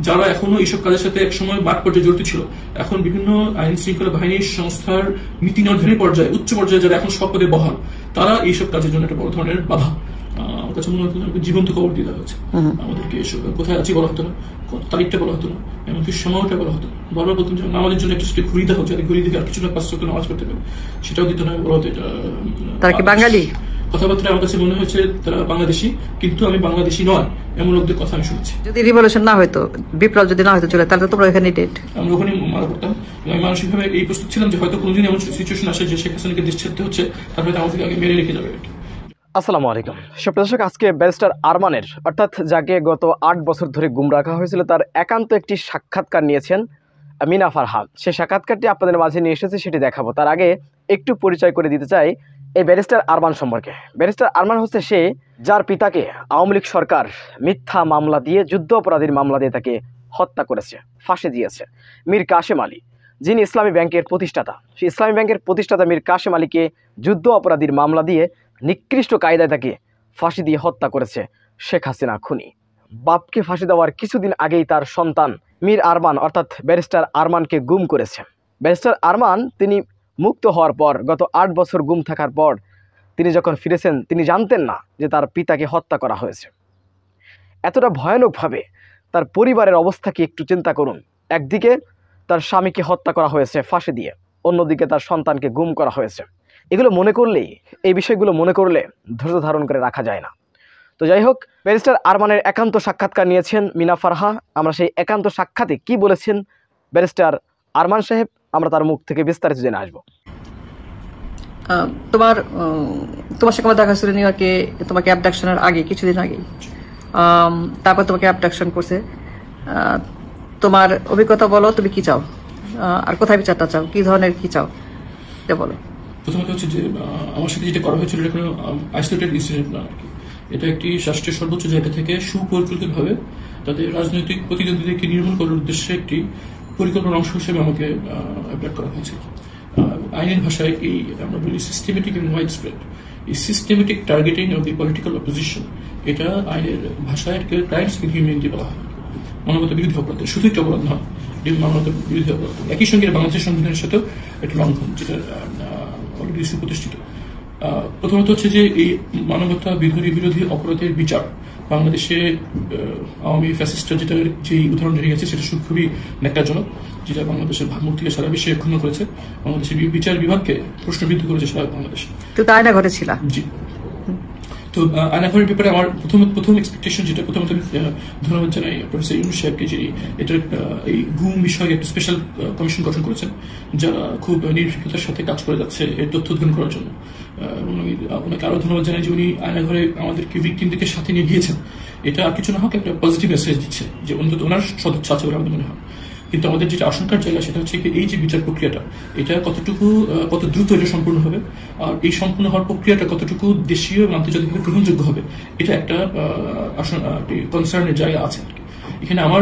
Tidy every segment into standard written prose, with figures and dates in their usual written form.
যারা এখনো এইসব কাজের সাথে একসময় মাঠ পর্যায়ে জড়িত ছিল, এখন বিভিন্ন আইন শৃঙ্খলা বাহিনীর সংস্থার নীতি নির্ধারণী পর্যায়ে, উচ্চ পর্যায়ে যারা এখন সব পদে বহাল, তারা এইসব কাজের জন্য একটা বড় ধরনের বাধা। আমার কাছে মনে হতো জীবন্ত খবর দিয়ে দেওয়া হচ্ছে আমাদেরকে। এসব কোথায় আছি বলা হতো না, তারিখটা বলা হতো না, এমনকি সময়টা বলা হতো না। বারবার বলতাম যে নামাজের জন্য একটা ঘুরি দেওয়া হচ্ছে, ঘুরি দিকে আর কিছু না 5 ওয়াক্ত নামাজ পড়তে পারে, সেটাও দিত না। বলা হতো এটা তারা কি বাঙালি। কথাবার্তা আমার কাছে মনে হয়েছে তারা বাংলাদেশি, কিন্তু আমি বাংলাদেশি নয় এমন লোকদের কথা আমি শুনছি। যদি রিভলিউশন না হয়তো, বিপ্লব যদি না হয়তো চলে, তাহলে তোমরা এখানে ডেট, আমরা ওখানে মারা পড়তাম। আমি মানসিকভাবে এই প্রস্তুত ছিলাম যে হয়তো কোনোদিন এমন সিচুয়েশন আসে যে শেখ হাসিনাকে দেশ ছাড়তে হচ্ছে, তারপরে আমাদেরকে আগে মেরে রেখে যাবে। আসসালামু আলাইকুম সুপ্রিয় দর্শক, আজকে ব্যারিস্টার আরমানের, অর্থাৎ যাকে গত 8 বছর ধরে গুম রাখা হয়েছিল, তার একান্ত একটি সাক্ষাৎকার নিয়েছেন মিনা ফারহান। সেই সাক্ষাৎকারটি আপনাদের মাঝে নিয়ে এসেছে, সেটি দেখাবো। তার আগে একটু পরিচয় করে দিতে চাই এই ব্যারিস্টার আরমান সম্পর্কে। ব্যারিস্টার আরমান হচ্ছে সে যার পিতাকে আওয়ামী লীগ সরকার মিথ্যা মামলা দিয়ে, যুদ্ধ অপরাধীর মামলা দিয়ে তাকে হত্যা করেছে, ফাঁসি দিয়েছে। মীর কাশেম আলী, যিনি ইসলামী ব্যাংকের প্রতিষ্ঠাতা, সেই ইসলামী ব্যাংকের প্রতিষ্ঠাতা মীর কাশেম আলীকে যুদ্ধ অপরাধীর মামলা দিয়ে নিকৃষ্ট কায়দায় তাকে ফাঁসি দিয়ে হত্যা করেছে শেখ হাসিনা খুনি। বাপকে ফাঁসি দেওয়ার কিছুদিন আগেই তার সন্তান মীর আরমান অর্থাৎ ব্যারিস্টার আরমানকে গুম করেছে। ব্যারিস্টার আরমান তিনি মুক্ত হওয়ার পর, গত 8 বছর গুম থাকার পর তিনি যখন ফিরেছেন, তিনি জানতেন না যে তার পিতাকে হত্যা করা হয়েছে। এতটা ভয়ানকভাবে তার পরিবারের অবস্থা কি একটু চিন্তা করুন। একদিকে তার স্বামীকে হত্যা করা হয়েছে ফাঁসি দিয়ে, অন্যদিকে তার সন্তানকে গুম করা হয়েছে। এগুলো মনে করলেই, এই বিষয়গুলো মনে করলে ধৈর্য ধারণ করে রাখা যায় না। তো যাই হোক, ব্যারিস্টার আরমানের একান্ত সাক্ষাৎকার নিয়েছেন মিনা ফারহা। আমরা সেই একান্ত সাক্ষাতে কি বলেছেন ব্যারিস্টার আরমান সাহেব, আমরা তার মুখ থেকে বিস্তারিত জেনে আসবো। তোমার সাথে দেখা ছিল নিউ ইয়র্কে, তোমাকে অ্যাবডাকশনের আগে, কিছুদিন আগে। তারপর তোমাকে অ্যাবডাকশন করছে। তোমার অভিজ্ঞতা বলো, তুমি কি চাও আর কোথায় বিচারটা চাও, কি ধরনের কি চাও এটা বলো। প্রথমত হচ্ছে যে আমার সাথে যেটা করা হয়েছিল, এটা কোনো আইসোলেটেড ইনসিডেন্ট না আর কি। এটা একটি রাষ্ট্রের সর্বোচ্চ জায়গা থেকে সুপরিকল্পিতভাবে তাদের রাজনৈতিক প্রতিদ্বন্দ্বীদেরকে নির্মূল করার উদ্দেশ্যে একটি পরিকল্পনার অংশ হিসেবে আমাকে অ্যাপ্লাই করা হয়েছে। আইনের ভাষায় এই আমরা বলি সিস্টেমেটিক এবং ওয়াইড স্প্রেড। এই systematic targeting of the political opposition, এটা আইনের ভাষায় ক্রাইমস এগেইনস্ট হিউম্যানিটি বলা হয়। মানবতা বিরোধী অপরাধ, শুধু একটি অপরাধ নয়, মানবতা বিরোধী অপরাধ। একই সঙ্গে বাংলাদেশের সংবিধানের সাথেও একটি লঙ্ঘন, যেটা অলরেডি সুপ্রতিষ্ঠিত। প্রথমত হচ্ছে যে এই মানবতা বিরোধী অপরাধের বিচার বাংলাদেশে আওয়ামী ফ্যাসিস্টরা যেটা যে উদাহরণ রেখে গেছে, সেটা খুবই ন্যাক্কারজনক, যেটা বাংলাদেশের ভাবমূর্তিকে সারা বিশ্বে ক্ষুণ্ণ করেছে, বাংলাদেশের বিচার বিভাগকে প্রশ্নবিদ্ধ করেছে সারা বাংলাদেশে। তো তাই না ঘটেছিল। জি। তো আয়নাঘরের ব্যাপারে আমার প্রথম এক্সপেকটেশন, যেটা প্রথমত আমি ধন্যবাদ জানাই প্রফেসর ইউনুস সাহেবকে, যে এটার এই গুম বিষয়ে একটা স্পেশাল কমিশন গঠন করেছেন, যারা খুব নির্ভীকতার সাথে কাজ করে যাচ্ছে এর তথ্য অধ্যয়ন করার জন্য। এবং আমি ওনাকে আরো ধন্যবাদ জানাই যে উনি আয়নাঘরে আমাদেরকে ভিকটিমদেরকে সাথে নিয়ে গিয়েছেন। এটা আর কিছু না হোক একটা পজিটিভ মেসেজ দিচ্ছে যে অন্তত ওনার সদিচ্ছা আছে বলে আমাদের মনে হয়। কিন্তু আমাদের যেটা আশঙ্কার জায়গা, সেটা হচ্ছে এই যে বিচার প্রক্রিয়াটা, এটা কত দ্রুত এটা সম্পূর্ণ হবে, আর এই সম্পূর্ণ হওয়ার প্রক্রিয়াটা কতটুকু দেশীয় এবং আন্তর্জাতিকভাবে গ্রহণযোগ্য হবে, এটা একটা কনসার্নের জায়গা আছে। এখানে আমার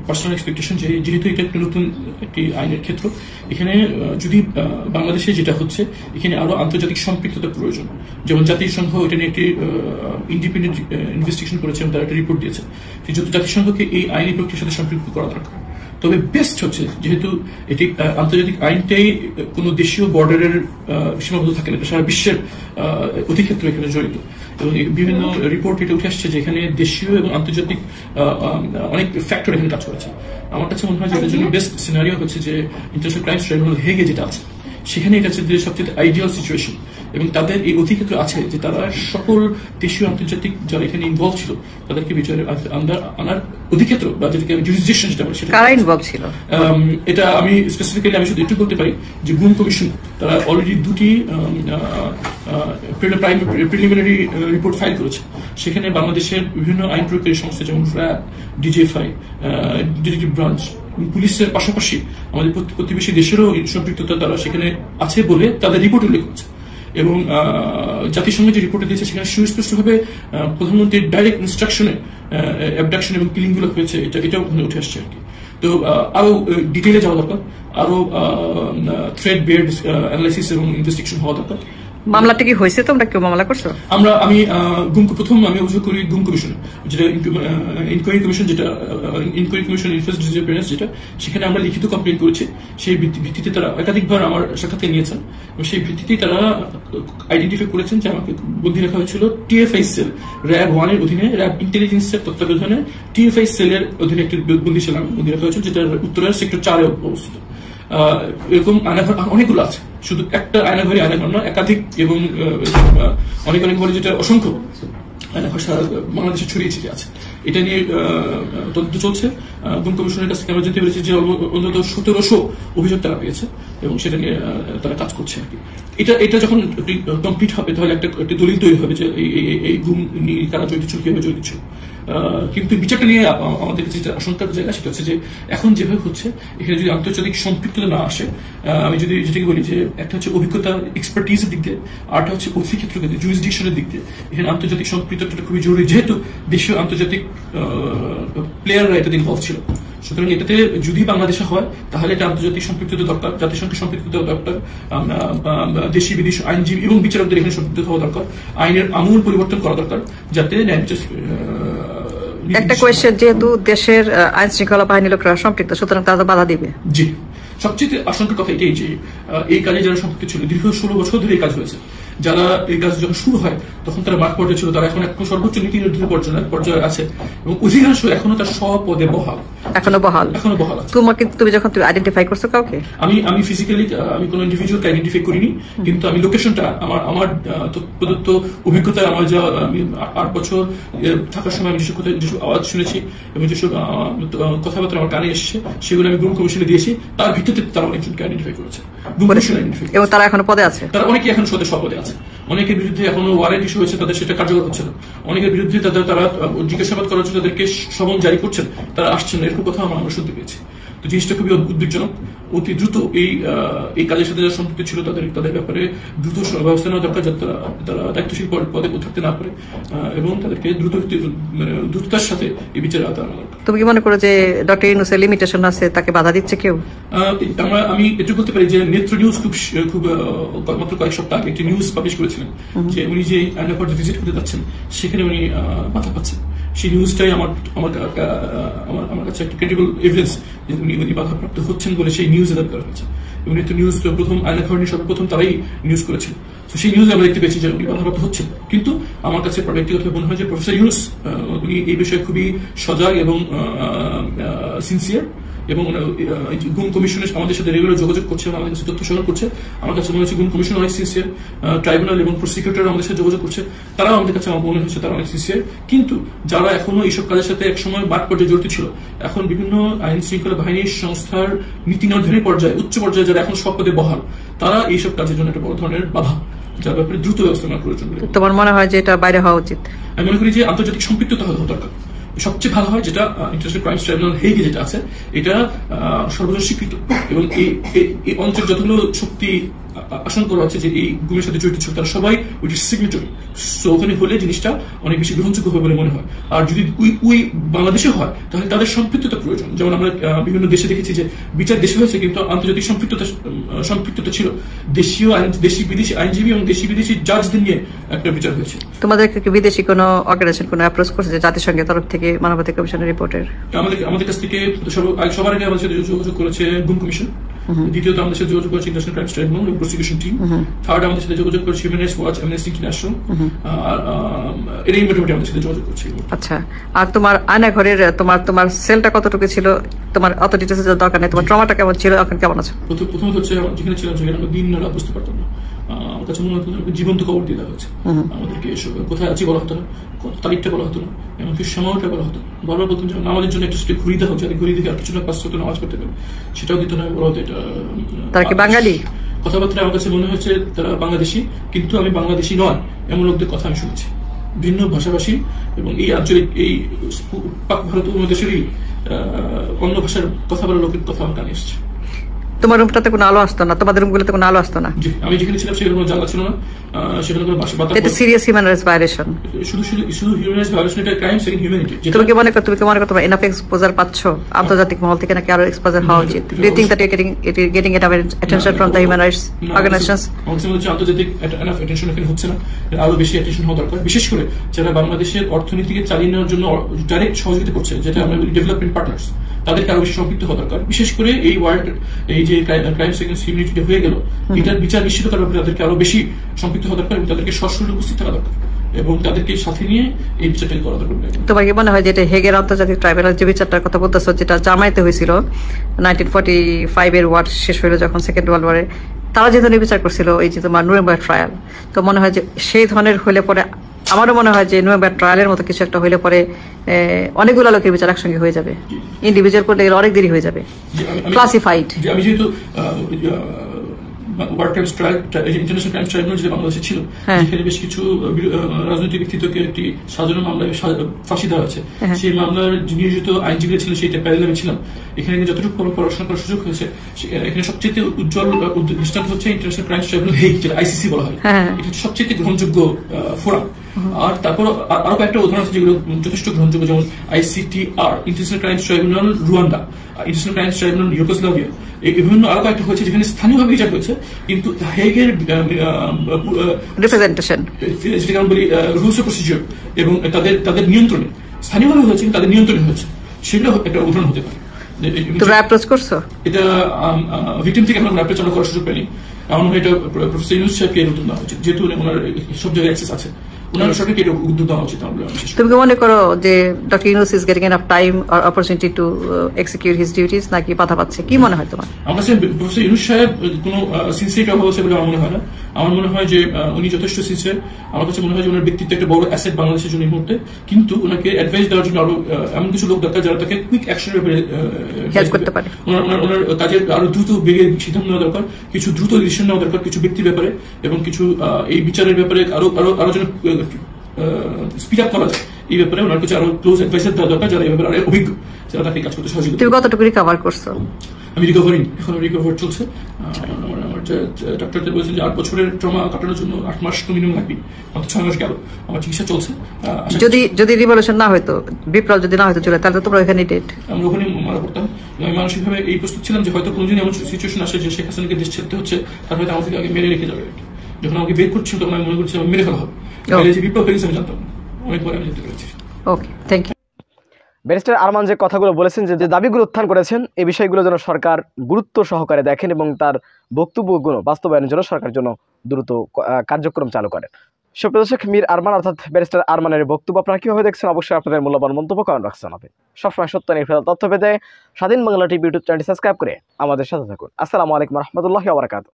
পার্সোনাল এক্সপেকটেশন যে যেহেতু এটা একটা নতুন একটি আইনের ক্ষেত্র, এখানে যদি বাংলাদেশে যেটা হচ্ছে, এখানে আরো আন্তর্জাতিক সম্পৃক্ততা প্রয়োজন। যেমন জাতিসংঘ এটা নিয়ে একটি ইন্ডিপেন্ডেন্ট ইনভেস্টিগেশন করেছে এবং তারা একটা রিপোর্ট দিয়েছে, জাতিসংঘকে এই আইনি প্রক্রিয়ার সাথে সম্পৃক্ত করা দরকার। তবে বেস্ট হচ্ছে, যেহেতু এটি আন্তর্জাতিক আইনটাই কোনো দেশীয় বর্ডারের সীমাবদ্ধ থাকে না, এটা সারা বিশ্বের অধিক্ষেত্র এখানে জড়িত, এবং বিভিন্ন রিপোর্ট এটা উঠে আসছে যে এখানে দেশীয় এবং আন্তর্জাতিক অনেক ফ্যাক্টর এখানে কাজ করেছে। আমার কাছে মনে হয় যে এটার জন্য বেস্ট সিনারিও হচ্ছে যে ইন্টারন্যাশনাল ক্রাইমস ট্রাইব্যুনাল হেগে যেটা আছে, সেখানে এটা হচ্ছে সবচেয়ে আইডিয়াল সিচুয়েশন, এবং তাদের এই অধিক্ষেত্র আছে যে তারা সকল দেশীয় আন্তর্জাতিক যারা এখানে ইনভলভ ছিল তাদেরকে বিচারের আনার অধিক্ষেত্র, বা যেটাকে জুরিসডিকশন যেটা বলে, সেটা কারা ইনভলভ ছিল। এটা আমি স্পেসিফিক্যালি আমি শুধু একটু বলতে পারি যে গুম কমিশন তারা অলরেডি 2টি প্রিলিমিনারি রিপোর্ট ফাইল করেছে। সেখানে বাংলাদেশের বিভিন্ন আইন প্রয়োগকারী সংস্থা, যেমন র্যাব, ডিজিএফআই, ডিটেকটিভ ব্রাঞ্চ, পুলিশের পাশাপাশি আমাদের প্রতিবেশী দেশেরও সম্পৃক্ততা তারা সেখানে আছে বলে তাদের রিপোর্ট উল্লেখ করছে। এবং জাতিসংঘের যে রিপোর্টে দিয়েছে, সেখানে সুস্পষ্টভাবে প্রধানমন্ত্রীর ডাইরেক্ট ইনস্ট্রাকশনে অ্যাবডাকশন এবং কিলিং গুলো হয়েছে, এটাও ওখানে উঠে আসছে আর কি। তো আরো ডিটেইলে যাওয়া দরকার, আরো থ্রেড বেয়ার অ্যানালাইসিস এবং ইনভেস্টিগেশন হওয়া দরকার। মামলাটা কি হয়েছে? তোমরা কেউ মামলা করছো? আমি প্রথম আমি অভিযোগ করি গুম কমিশন, যেটা ইনকোয়ারি কমিশন, যেটা ইনকোয়ারি কমিশন ইনভেস্টিগেশন যেটা, সেখানে আমরা লিখিত কমপ্লেন করেছি। সেই ভিত্তিতে তারা একাধিকবার আমার সাক্ষাৎকার নিয়েছেন এবং সেই ভিত্তিতেই তারা আইডেন্টিফাই করেছেন যে আমাকে বন্দী রাখা হয়েছিল টিএফআই সেল, র্যাব 1 এর অধীনে, র্যাব ইন্টেলিজেন্সের তত্ত্বাবধানে টিএফআই সেলের অধীনে একটি বন্দী রাখা হয়েছিল, যেটা উত্তরের সেক্টর 4 এ অবস্থিত। এরকম আয়নাঘর অনেকগুলো আছে, শুধু একটা আয়নাঘরই আয়নাঘর নয়, একাধিক এবং অনেক ঘরে, যেটা অসংখ্য আয়নাঘর সারা বাংলাদেশে ছড়িয়ে ছিটিয়ে আছে। এটা নিয়ে তদন্ত চলছে। গুম কমিশনের কাছ থেকে আমরা জানতে পেরেছি যে অন্তত 1700 অভিযোগ তারা পেয়েছে এবং সেটা নিয়ে তারা কাজ করছে আর কি। এটা যখন কমপ্লিট হবে তাহলে একটা দলিল তৈরি হবে যে এই গুম নিয়ে কারা জড়িত ছিল, কিভাবে জড়িত ছিল। কিন্তু বিচারটা নিয়ে আমাদের কাছে যেটা আশঙ্কার জায়গা সেটা হচ্ছে যে এখন যেভাবে হচ্ছে, এখানে যদি আন্তর্জাতিক সম্পৃক্ততা না আসে, আমি যদি যেটাকে বলি যে একটা হচ্ছে অভিজ্ঞতা এক্সপার্টিজের দিক দিয়ে, আরটা হচ্ছে অধিক ক্ষেত্রে জুরিসডিকশনের দিক দিয়ে, এখানে আন্তর্জাতিক সম্পৃক্ততা খুবই জরুরি, যেহেতু দেশীয় আন্তর্জাতিক প্লেয়াররা এতদিন ইনভলভ ছিল। সুতরাং এটাতে যদি বাংলাদেশে হয় তাহলে এটা আন্তর্জাতিক সম্পৃক্ততা দরকার, জাতিসংঘের সম্পৃক্ততা দরকার, দেশি বিদেশি আইনজীবী এবং বিচারকদের এখানে সম্পৃক্ত হওয়া দরকার, আইনের আমূল পরিবর্তন করা দরকার, যাতে একটা কোয়েশ্চেন, যেহেতু দেশের আইন শৃঙ্খলা বাহিনী লোকরা সম্পৃক্ত, সুতরাং তারা বাধা দিবে। জি, সবচেয়ে আশঙ্কার কথা এটাই যে এই কাজে যারা সম্পৃক্ত ছিল, দীর্ঘ 16 বছর ধরে এই কাজ হয়েছে, যারা এই কাজ যখন শুরু হয় তখন তারা মাঠ পর্যায়ে ছিল, তারা এখন সর্বোচ্চ নীতি নির্ধারণ পর্যায়ে আছে এবং অধিকাংশ এখনো তার স্বপদে বহাল আছে। তুমি যখন আইডেন্টিফাই করছো কাউকে? আমি ফিজিক্যালি আমি কোনো ইন্ডিভিজুয়ালকে আইডেন্টিফাই করিনি, কিন্তু আমি লোকেশনটা আমার প্রদত্ত অভিজ্ঞতায়, আমার যা আমি 8 বছর থাকার সময় আমি যেসব আওয়াজ শুনেছি এবং যেসব কথাবার্তা আমার কানে এসেছে, সেগুলো আমি গুম কমিশনে দিয়েছি। তার ভিত্তিতে তারা অনেকজনকে আইডেন্টিফাই করেছে, এবং তারা এখনো পদে আছে। তারা অনেকে এখন স্বপদে আছে। অনেকের বিরুদ্ধে এখনো ওয়ারেন্ট ইস্যু হয়েছে, তাদের সেটা কার্যকর হচ্ছে না। অনেকের বিরুদ্ধে তারা জিজ্ঞাসাবাদ করার জন্য তাদেরকে সমন জারি করছেন, তারা আসছেন না, এরকম কথা আমরা শুনতে পেয়েছি। তো জিনিসটা খুবই উদ্বেগজনক। অতি দ্রুত এই কাজের সাথে যারা সম্পৃক্ত ছিল তাদের ব্যাপারে দ্রুত ব্যবস্থা নেওয়া দরকার, যাতে তারা দায়িত্বশীল পদে থাকতে না পারে এবং তাদেরকে দ্রুততার সাথে এই বিচারে আওতায় আনা দরকার। তুমি কি মনে করো যে ডক্টর ইউনূসের লিমিটেশন আছে, তাকে বাধা দিচ্ছে কেউ? আমি এটা বলতে পারি যে নেত্র নিউজ খুব মাত্র কয়েক সপ্তাহ আগে একটি নিউজ পাবলিশ করেছিলেন যে উনি যে আয়নাঘর ভিজিট করতে যাচ্ছেন সেখানে উনি বাধা পাচ্ছেন। সেই নিউজটাই আমার কাছে একটা ক্রেডিবল এভিডেন্স যে উনি বাধাপ্রাপ্ত হচ্ছেন বলে সেই নিউজ এদার করা হয়েছে। এবং এই নিউজ প্রথম আয়নাঘর নিয়ে সর্বপ্রথম তারাই নিউজ করেছিল। তো সেই নিউজে আমরা দেখতে পেয়েছি যে উনি বাধাপ্রাপ্ত হচ্ছেন। কিন্তু আমার কাছে ব্যক্তিগতভাবে মনে হয় যে প্রফেসর ইউনূস উনি এই বিষয়ে খুবই সজাগ এবং সিনসিয়ার, এবং গুম কমিশনের আমাদের সাথে রেগুলার যোগাযোগ করছে, আমাদের কাছে তথ্য সংগ্রহ করছে। আমার কাছে মনে হচ্ছে গুম কমিশন অনেক সিনসিয়ার, ট্রাইব্যুনাল এবং প্রসিকিউটর আমাদের সাথে যোগাযোগ করছে, তারাও আমাদের কাছে আমার মনে হচ্ছে তারা অনেক সিনসিয়ার। কিন্তু যারা এখনো এইসব কাজের সাথে একসময় মাঠ পর্যায়ে জড়িত ছিল, এখন বিভিন্ন আইন শৃঙ্খলা বাহিনীর সংস্থার নীতি নির্ধারণী পর্যায়ে, উচ্চ পর্যায়ে যারা এখন সপদে বহাল, তারা এইসব কাজের জন্য একটা বড় ধরনের বাধা, যার ব্যাপারে দ্রুত ব্যবস্থা নেওয়ার প্রয়োজন। তোমার মনে হয় যে এটা বাইরে হওয়া উচিত? আমি মনে করি যে আন্তর্জাতিক সম্পৃক্ততা হওয়া দরকার। সবচেয়ে ভালো হয় যেটা ইন্টারন্যাশনাল ক্রাইমস ট্রাইব্যুনাল হেগে যেটা আছে, এটা সর্বজন স্বীকৃত এবং এই অঞ্চল যতগুলো শক্তি আশঙ্কা করা হচ্ছে যে এই গুমের সাথে জড়িত ছিল, তারা সবাই ওইটি সিগনেটরি। সো ওখানে হলে জিনিসটা অনেক বেশি গ্রহণযোগ্য হবে বলে মনে হয়। আর যদি ওই বাংলাদেশে হয় তাহলে তাদের সম্পৃক্ততা প্রয়োজন। যেমন আমরা বিভিন্ন দেশে দেখেছি যে বিচার দেশে হয়েছে কিন্তু আন্তর্জাতিক সম্পৃক্ততা ছিল, দেশি বিদেশি আইনজীবী এবং দেশি বিদেশি জাজদের নিয়ে একটা বিচার হয়েছে। তোমাদেরকে বিদেশি কোনো অর্গানাইজেশন কোনো অ্যাপ্রোচ করছে যে জাতিসংঘের তরফ থেকে মানবাধিকার কমিশনের রিপোর্টের? আমাদের কাছ থেকে সবার আগে আমাদের সাথে যোগাযোগ করেছে গুম কমিশন, দ্বিতীয়ত আমাদের সাথে যোগাযোগ করেছে ইন্টারন্যাশনাল ক্রাইমস ট্রাইব্যুনাল এবং প্রসিকিউশন টিম, থার্ড আমাদের সাথে যোগাযোগ করেছে human rights watch, amnesty international, এটাই মোটামুটি আমাদের সাথে যোগাযোগ করছে। আচ্ছা, আর তোমার আয়নাঘরের তোমার সেলটা কতটুকু ছিল? তোমার অত ডিটেলস দরকার নেই, তোমার ট্রমাটা কেমন ছিল, এখন কেমন আছে? প্রথমত হচ্ছে যেখানে ছিলাম সেখানে আমরা দিন রাত বুঝতে পারতাম না। আমার কাছে মনে হতো জীবন্ত খবর দিয়ে দেওয়া হচ্ছে আমাদেরকে, কোথায় আছি বলা হতো না, তারিখটা বলা হতো না, এমনকি সময়টা বলা হতো। বারবার বলতাম যে আমাদের জন্য একটা সেটা ঘুরি দেওয়া, যাতে ঘুরি দেখে আর কিছুটা পাস করতে নামাজ পড়তে পারে, সেটাও দিত না। বলা হতো এটা তারা কি বাঙালি? কথাবার্তা আমার কাছে মনে হচ্ছে তারা বাংলাদেশি, কিন্তু আমি বাংলাদেশি নয় এমন লোকদের কথা আমি শুনেছি, ভিন্ন ভাষাভাষী এবং এই আঞ্চলিক এই পাক ভারত উপমহাদেশেরই অন্য ভাষার কথা বলা লোকের কথা আমার কানে এসছে। তোমার রুমটাতে কোনো আলো আসতো না, তোমাদের রুমগুলোতে কোনো আলো আসতো না। জি, আমি যেখানে ছিলাম সেখানে কোনো জানলা ছিল না, সেখানে কোনো বাতাস। এটা সিরিয়াস হিউম্যান রাইটস ভায়োলেশন। শুধু হিউম্যান রাইটস ভায়োলেশন, এটা ক্রাইম সেকেন্ড হিউম্যানিটি। তুমি কি মনে করো তোমরা এনাফ এক্সপোজার পাচ্ছ? আন্তর্জাতিক মহল থেকে নাকি আরো এক্সপোজার হওয়া উচিত? Do you think that you getting enough attention from the human rights organizations? আমার কাছে মনে হচ্ছে আন্তর্জাতিক এনাফ অ্যাটেনশন এখানে হচ্ছে না, আরো বেশি অ্যাটেনশন হওয়া দরকার, বিশেষ করে যারা বাংলাদেশের অর্থনীতিকে চালিয়ে নেওয়ার জন্য ডাইরেক্ট সহযোগিতা করছে, যেটা আমরা বলি ডেভেলপমেন্ট পার্টনার্স, তাদেরকে আরো বেশি সম্পৃক্ত হওয়া দরকার। বিশেষ করে এই ওয়ার্ল্ড এই যে ক্রাইম সেকেন্ড হিউম্যানিটি হয়ে গেল, এটার বিচার নিশ্চিত করার ব্যাপারে তাদেরকে আরো বেশি সম্পৃক্ত হওয়া দরকার এবং তাদেরকে সশরীরে উপস্থিত থাকা দরকার এবং তাদেরকে সাথে নিয়ে এই বিচারটাকে করা দরকার। তোমার কি মনে হয় যেটা হেগের আন্তর্জাতিক ট্রাইব্যুনাল যে বিচারটার কথা বলতেছো, যেটা জার্মানিতে হয়েছিল 1945 এর ওয়ার শেষ হইলো যখন সেকেন্ড ওয়ার্ল্ড ওয়ারে, তারা যে ধরনের বিচার করছিল এই যে তোমার নুরেমবার্গ ট্রায়াল, তো মনে হয় যে সেই ধরনের হইলে পরে আমারও মনে হয় যে নুরেমবার্গ ট্রায়ালের মতো কিছু একটা হইলে পরে অনেকগুলো লোকের বিচার একসঙ্গে হয়ে যাবে, ইন্ডিভিজুয়াল করলে অনেক দেরি হয়ে যাবে, ক্লাসিফাইড। আমি যেহেতু world crimes trial international crimes tribunal যেটা বাংলাদেশে ছিল, যেখানে বেশ কিছু রাজনৈতিক ব্যক্তিত্বকে একটি সাজানো মামলায় ফাঁসি দেওয়া হয়েছে, সেই মামলার নিয়োজিত আইনজীবী ছিল, সেইটা প্যানেলে আমি ছিলাম। এখানে যতটুকু পড়াশোনা করার সুযোগ হয়েছে, এখানে সবচেয়ে উজ্জ্বল দৃষ্টান্ত হচ্ছে ইন্টারন্যাশনাল ক্রাইমস ট্রাইব্যুনাল হেগ, যেটা আইসিসি বলা হয়। এটা হচ্ছে সবচেয়ে গ্রহণযোগ্য ফোরাম। আর তারপর আরো কয়েকটা উদাহরণ আছে যেগুলো যথেষ্ট গ্রহণযোগ্য, যেমন ICTR international crimes tribunal Rwanda, international crimes tribunal Yugoslavia, এই বিভিন্ন আরো কয়েকটা হয়েছে যেখানে স্থানীয়ভাবে বিচার হয়েছে, কিন্তু হেগের রিপ্রেজেন্টেশন, যেটাকে আমরা বলি রুলস অফ প্রসিডিওর এবং তাদের নিয়ন্ত্রণে স্থানীয়ভাবে হয়েছে, তাদের নিয়ন্ত্রণে হয়েছে, সেগুলো একটা উদাহরণ হতে পারে। তোমরা অ্যাপ্রোচ করছো এটা ভিকটিম থেকে এখন অ্যাপ্রোচ করার সুযোগ পাইনি। আমার মনে হয় এটা প্রফেসর ইউনুস সাহেবকে নতুন দেওয়া উচিত, যেহেতু ওনার সব জায়গায় অ্যাক্সেস আছে, ওনার সরকারকে এটা উদ্যোগ দেওয়া উচিত। তুমি কি মনে করো যে doctor Yunus is getting enough time or opportunity to execute his duties, নাকি বাধা পাচ্ছে? কি মনে হয় তোমার? আমার কাছে প্রফেসর ইউনুস সাহেব কোনো সিনসিয়ারিটি অভাব আছে বলে আমার মনে হয় না। আমার মনে হয় যে উনি যথেষ্ট সিনসিয়ার। আমার কাছে মনে হয় যে ওনার ব্যক্তিত্ব একটা বড় অ্যাসেট বাংলাদেশের জন্য এই মুহূর্তে, কিন্তু ওনাকে অ্যাডভাইস দেওয়ার জন্য আরো এমন কিছু লোক দরকার যারা তাকে কুইক অ্যাকশনের ব্যাপারে হেল্প করতে পারে। ওনার কাজের আরো দ্রুত বেগে সিদ্ধান্ত নেওয়া দরকার, কিছু দ্রুত ডিসিশন নেওয়া দরকার কিছু ব্যক্তির ব্যাপারে, এবং কিছু এই বিচারের ব্যাপারে আরো যেন স্পিড আপ করা যায়, এই ব্যাপারে ওনার কাছে আরো ক্লোজ অ্যাডভাইসার দেওয়া দরকার, যারা এই ব্যাপারে আরো অভিজ্ঞ, যারা তাকে কাজ করতে সহযোগিতা। তুমি কতটুকু রিকভার করছো? আমি এখনো রিকভার চলছে। আমার ডাক্তারদের বলছেন যে 8 বছরের ট্রমা কাটানোর জন্য 8 মাস তো মিনিমাম লাগবে, মাত্র 6 মাস গেল, আমার চিকিৎসা চলছে। যদি রিভলিউশন না হয়তো, বিপ্লব যদি না হয়তো চলে, তাহলে তোমরা ওখানে ডেট, আমরা ওখানে মারা পড়তাম। আমি মানসিকভাবে এই প্রস্তুত ছিলাম যে হয়তো কোনোদিন এমন সিচুয়েশন আসে যে শেখ হাসিনাকে দেশ ছাড়তে হচ্ছে, তার হয়তো আমাকে আগে মেরে রেখে যাবে। যখন আমাকে বের করছিল তখন আমি মনে করছি আমি মেরে ফেলা হবে, যে বিপ্লব হয়ে গেছে আমি জানতাম, অনেক পরে আমি জানতে পেরেছি। ওকে, থ্যাংক ইউ। ব্যারিস্টার আরমান যে কথাগুলো বলেছেন, যে দাবিগুলো উত্থান করেছেন, এই বিষয়গুলো যেন সরকার গুরুত্ব সহকারে দেখেন এবং তার বক্তব্যগুলো বাস্তবায়নের জন্য সরকার জন্য দ্রুত কার্যক্রম চালু করেন। সুপ্রিয় দর্শক, মীর আরমান অর্থাৎ ব্যারিস্টার আরমানের বক্তব্য আপনারা কিভাবে দেখছেন অবশ্যই আপনাদের মূল্যবান মন্তব্য কমেন্ট বক্সে জানাবেন। সবসময় সত্য নির্ভর তথ্য পেতে স্বাধীন বাংলা টিভি ইউটিউব চ্যানেলটি সাবস্ক্রাইব করে আমাদের সাথে থাকুন। আসসালামু আলাইকুম রহমতুল্লাহি ওয়া বারাকাতুহু।